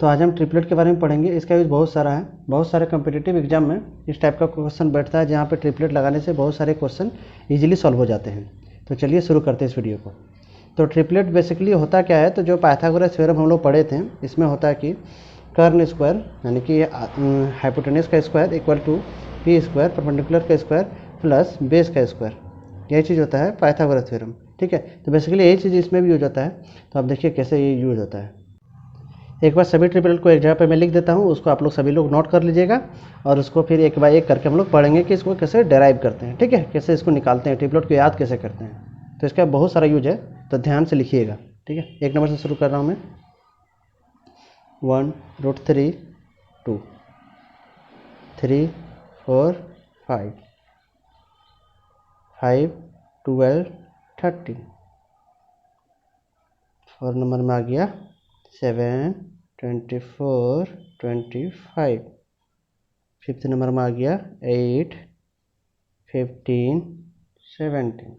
तो आज हम ट्रिपलेट के बारे में पढ़ेंगे। इसका यूज़ बहुत सारा है, बहुत सारे कम्पिटिटिव एग्जाम में इस टाइप का क्वेश्चन बैठता है जहाँ पे ट्रिपलेट लगाने से बहुत सारे क्वेश्चन इजीली सॉल्व हो जाते हैं। तो चलिए शुरू करते हैं इस वीडियो को। तो ट्रिपलेट बेसिकली होता क्या है, तो जो पाइथागोरस थ्योरम हम लोग पढ़े थे इसमें होता है कि कर्न स्क्वायर यानी कि हाइपोटेनस का square equal to P square perpendicular का स्क्वायर प्लस बेस का स्क्वायर, यही चीज़ होता है पाइथागोरस थ्योरम। ठीक है, तो बेसिकली यही चीज़ इसमें भी यूज होता है। तो आप देखिए कैसे ये यूज होता है। एक बार सभी ट्रिपलेट को एक जगह पे मैं लिख देता हूँ, उसको आप लोग सभी लोग नोट कर लीजिएगा और उसको फिर एक बाय एक करके हम लोग पढ़ेंगे कि इसको कैसे डेराइव करते हैं। ठीक है, कैसे इसको निकालते हैं, ट्रिपलेट को याद कैसे करते हैं। तो इसका बहुत सारा यूज है, तो ध्यान से लिखिएगा। ठीक है, एक नंबर से शुरू कर रहा हूँ मैं। 1√3 2 3 4 5 5 12 13 और नंबर में आ गया 7 24 25। फिफ्थ नंबर में आ गया 8 15 17।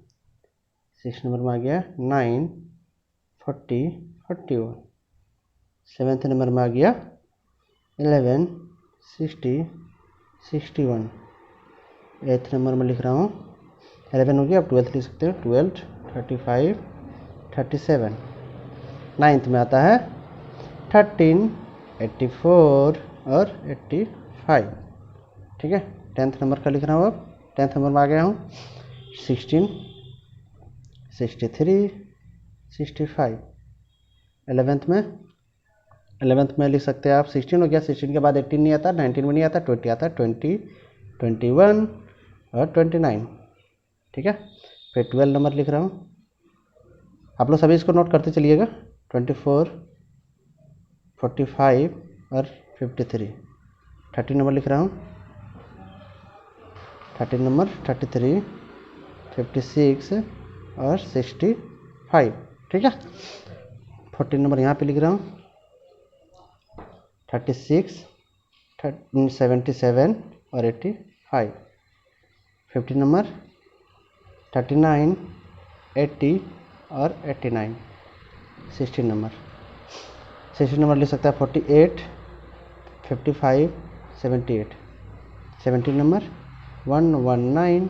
सिक्स नंबर में आ गया 9 40 41। सेवेंथ नंबर में आ गया 11 60 61। एट्थ नंबर में लिख रहा हूँ 11 हो गया, अब 12 लिख सकते हो, 12 35 37। नाइन्थ में आता है 13 84 और 85। ठीक है, टेंथ नंबर का लिख रहा हूँ। अब टेंथ नंबर में आ गया हूँ 16 63 65। एलेवेंथ में लिख सकते हैं आप 16 हो गया, 16 के बाद 18 नहीं आता, 19 में नहीं आता, 20 आता है, 20 21 और 29। ठीक है, फिर 12 नंबर लिख रहा हूँ, आप लोग सभी इसको नोट करते चलिएगा। 24 45 और 53। 30 नंबर लिख रहा हूँ, 30 नंबर 33 56 और 65। ठीक है, 14 नंबर यहाँ पे लिख रहा हूँ 36 77 और 85। 50 नंबर 39 80 और 89। 16 नंबर लिख सकता है 48 55 78। 17 नंबर 119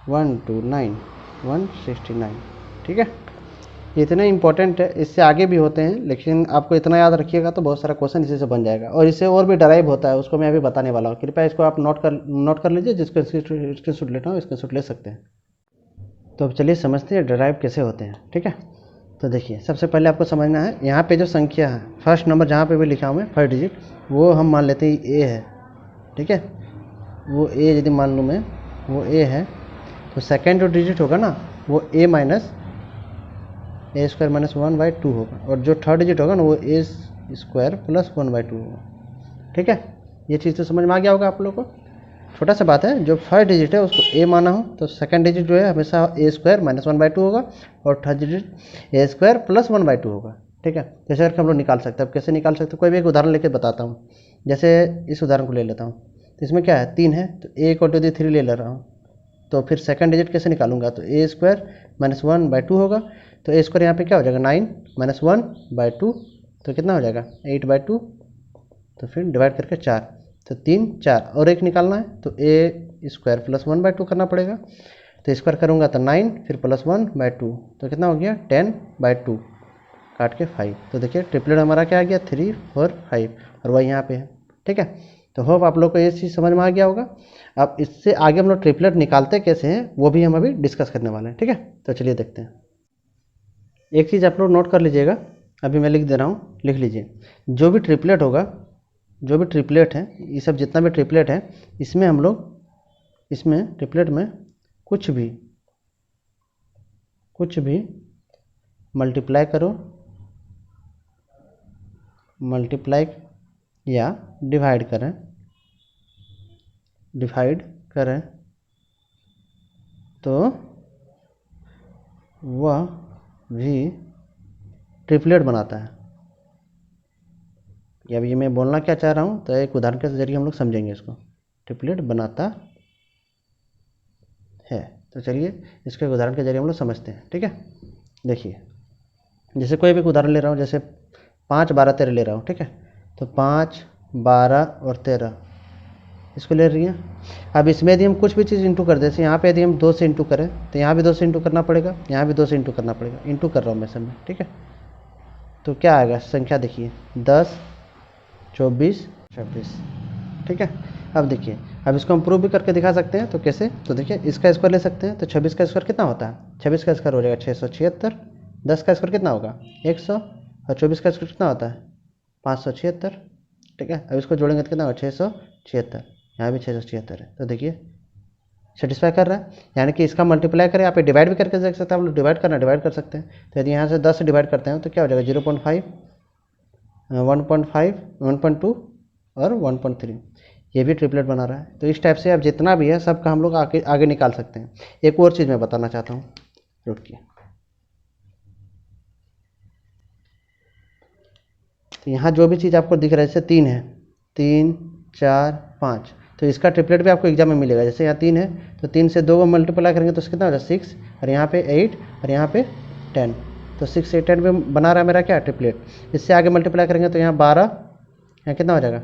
129 169। ठीक है, ये इतने इंपॉर्टेंट है, इससे आगे भी होते हैं लेकिन आपको इतना याद रखिएगा तो बहुत सारा क्वेश्चन इसी से बन जाएगा। और इससे और भी डराइव होता है, उसको मैं अभी बताने वाला हूँ। कृपया इसको आप नोट कर लीजिए, जिसको स्क्रीनशॉट लेना हो स्क्रीनशॉट ले सकते हैं। तो अब चलिए समझते हैं डराइव कैसे होते हैं। ठीक है, तो देखिए सबसे पहले आपको समझना है यहाँ पे जो संख्या है, फर्स्ट नंबर जहाँ पे भी लिखा हूँ मैं फर्स्ट डिजिट, वो हम मान लेते हैं ए है। ठीक है, वो ए यदि मान लूँ मैं वो ए है, तो सेकेंड जो डिजिट होगा ना वो ए माइनस ए स्क्वायर माइनस 1/2 होगा, और जो थर्ड डिजिट होगा ना वो ए स्क्वायर प्लस 1/2 होगा। ठीक है, ये चीज़ तो समझ में आ गया होगा आप लोग को। छोटा सा बात है, जो फर्स्ट डिजिट है उसको ए माना हो तो सेकंड डिजिट जो है हमेशा ए स्क्वायर माइनस 1/2 होगा, और थर्ड डिजिट ए स्क्वायर प्लस 1/2 होगा। ठीक है, जैसे करके हम लोग निकाल सकते हैं। अब कैसे निकाल सकते हैं, कोई भी एक उदाहरण लेके बताता हूँ। जैसे इस उदाहरण को ले लेता हूँ, तो इसमें क्या है 3 है, तो ए इक्वल टू 3 ले रहा हूँ। तो फिर सेकंड डिजिट कैसे निकालूंगा, तो ए स्क्वायर माइनस 1/2 होगा, तो ए स्क्वायर यहाँ पे क्या हो जाएगा 9 माइनस 1/2, तो कितना हो जाएगा 8/2। तो फिर डिवाइड करके 4, तो 3 4 और एक निकालना है, तो ए स्क्वायर प्लस 1/2 करना पड़ेगा। तो स्क्वायर करूँगा तो 9 फिर प्लस 1/2, तो कितना हो गया 10/2 काट के 5। तो देखिए ट्रिपलेट हमारा क्या आ गया 3 4 5, और वही यहाँ पे है। ठीक है, तो होप आप लोग को ये चीज़ समझ में आ गया होगा। अब इससे आगे हम लोग ट्रिपलेट निकालते कैसे हैं वो भी हम अभी डिस्कस करने वाले हैं। ठीक है, तो चलिए देखते हैं। एक चीज़ आप लोग नोट कर लीजिएगा, अभी मैं लिख दे रहा हूँ, लिख लीजिए। जो भी ट्रिपलेट होगा, जो भी ट्रिपलेट है, ये सब जितना भी ट्रिपलेट है, इसमें हम लोग इसमें ट्रिपलेट में कुछ भी मल्टीप्लाई करो, मल्टीप्लाई या डिवाइड करें तो वह भी ट्रिपलेट बनाता है। या ये मैं बोलना क्या चाह रहा हूँ, तो एक उदाहरण के जरिए हम लोग समझेंगे इसको। ट्रिपलेट बनाता है, तो चलिए इसके उदाहरण के जरिए हम लोग समझते हैं। ठीक है, देखिए जैसे कोई भी उदाहरण ले रहा हूँ, जैसे 5 12 13 ले रहा हूँ। ठीक है, तो 5, 12 और 13 इसको ले रही है। अब इसमें यदि हम कुछ भी चीज़ इंटू कर दें, जैसे यहाँ पे यदि हम 2 से इंटू करें तो यहाँ भी 2 से इंटू करना पड़ेगा, यहाँ भी 2 से इंटू करना पड़ेगा। इंटू कर रहा हूँ मैं सब में, ठीक है। तो क्या आएगा संख्या देखिए 10, 24, 26, ठीक है। अब देखिए, अब इसको हम प्रूव भी करके दिखा सकते हैं। तो कैसे? तो देखिए इसका स्क्वायर ले सकते हैं। तो 26 का स्क्वायर कितना होता है? 26 का स्क्वायर हो जाएगा 676। 10 का स्क्वायर कितना होगा? 100। और 24 का स्क्वायर कितना होता है? 576, ठीक है। अब इसको जोड़ेंगे तो कितना होगा? 676। यहाँ भी 676 है। तो देखिए सेटिस्फाई कर रहा है, यानी कि इसका मल्टीप्लाई करें, आप डिवाइड भी करके देख सकते हैं। आप लोग डिवाइड करना डिवाइड कर सकते हैं। तो यदि यहाँ से 10 से डिवाइड करते हैं तो क्या हो जाएगा? 0.5, 1.5, 1.2 और 1.3। ये भी ट्रिपलेट बना रहा है। तो इस टाइप से अब जितना भी है सब का हम लोग आगे निकाल सकते हैं। एक और चीज़ मैं बताना चाहता हूँ, रुकिए। तो यहाँ जो भी चीज़ आपको दिख रहा है, जैसे 3 है, 3, 4, 5, तो इसका ट्रिपलेट भी आपको एग्जाम में मिलेगा। जैसे यहाँ 3 है तो 3 से 2 को मल्टीप्लाई करेंगे तो कितना हो जाएगा? 6, और यहाँ पे 8 और यहाँ पे 10। तो 6, 8, 10 में बना रहा है मेरा क्या? ट्रिपलेट। इससे आगे मल्टीप्लाई करेंगे तो यहाँ 12, यहाँ कितना हो जाएगा?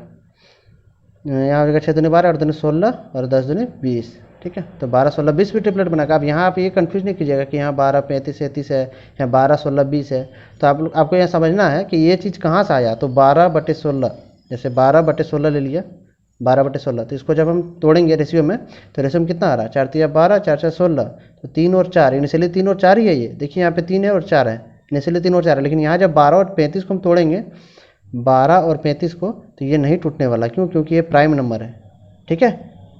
यहाँ हो जाएगा 6 दूनी 12 और 2 16 और 10 दूनी 20, ठीक है। तो 12, 16, 20 भी ट्रिपलेट बनाएगा। अब यहाँ आप ये कंफ्यूज नहीं कीजिएगा कि यहाँ 12, 35, 33 है, यहाँ 12, 16, 20 है। तो आपको यहाँ समझना है कि ये चीज़ कहाँ से आया। तो 12/16, जैसे 12/16 ले लिया, 12/16। तो इसको जब हम तोड़ेंगे रेशियो में, तो रेशियो में कितना आ रहा है? 4 तिया 12, 4 4 16। तो 3 और 4, इनिशियली 3 और 4 ही है। ये देखिए यहाँ पे 3 है और 4 है, इनिशियली 3 और 4 है। लेकिन यहाँ जब 12 और 35 को हम तोड़ेंगे, 12 और 35 को, तो ये नहीं टूटने वाला। क्यों? क्योंकि ये प्राइम नंबर है, ठीक है।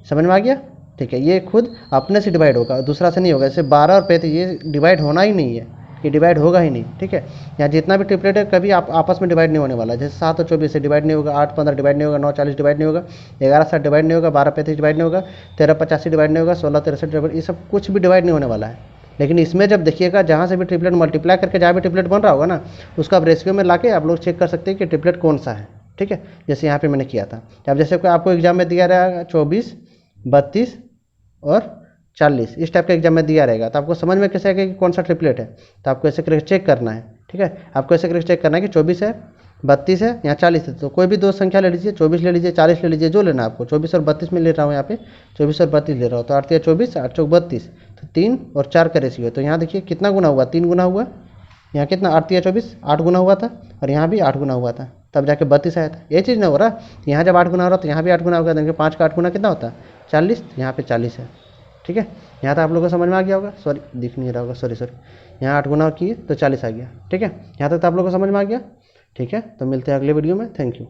समझ में आ गया? ठीक है। ये खुद अपने से डिवाइड होगा, दूसरा से नहीं होगा। जैसे 12 और 35 ये डिवाइड होना ही नहीं है, ये डिवाइड होगा ही नहीं, ठीक है। यहाँ जितना भी ट्रिपलेट है कभी आपस में डिवाइड नहीं होने वाला। जैसे 7 और 24 से डिवाइड नहीं होगा, 8, 15 डिवाइड नहीं होगा, 9, 40 डिवाइड नहीं होगा, 11, 7 डिवाइड नहीं होगा, 12, 35 डिवाइड नहीं होगा, 13, 85 डिवाइड नहीं होगा, 16, 63 डिवाइड, ये सब कुछ भी डिवाइड नहीं होने वाला है। लेकिन इसमें जब देखिएगा, जहाँ से भी ट्रिपलेट मल्टीप्लाई करके जहाँ भी ट्रिपलेट बन रहा होगा ना, उसका आप रेशियो में लाके आप लोग चेक कर सकते हैं कि ट्रिपलेट कौन सा है, ठीक है। जैसे यहाँ पे मैंने किया था। अब जैसे आपको एग्जाम में दिया रहेगा 24, 32 और 40, इस टाइप का एग्जाम में दिया रहेगा, तो आपको समझ में कैसे आएगा कि कौन सा ट्रिपलेट है। तो आपको ऐसे करके चेक करना है, ठीक है। आपको ऐसे करके चेक करना है कि 24 है, 32 है, यहाँ 40 है। तो कोई भी दो संख्या ले लीजिए, 24 ले लीजिए, 40 ले लीजिए, जो लेना आपको। 24 और 32 में ले रहा हूँ, यहाँ पे 24 और 32 ले रहा हूँ। तो 8 या 24, 8 चौक 32, तो 3 और 4 का रेशियो है। तो यहाँ देखिए कितना गुना हुआ? 3 गुना हुआ। यहाँ कितना? 8 या 24, 8 गुना हुआ था, और यहाँ भी 8 गुना हुआ था, तब जाके 32 आया था। ये चीज़ ना हो रहा, यहाँ जब 8 गुना हो रहा तो यहाँ भी 8 गुना होगा। देखिए 5 का 8 गुना कितना होता है? 40, यहाँ पे 40 है, ठीक है। यहाँ तक आप लोगों को समझ में आ गया होगा। सॉरी, दिख नहीं रहा होगा, सॉरी। यहाँ 8 गुना किए तो 40 आ गया, ठीक है। यहाँ तक तो आप लोगों को समझ में आ गया, ठीक है। तो मिलते हैं अगले वीडियो में। Thank you.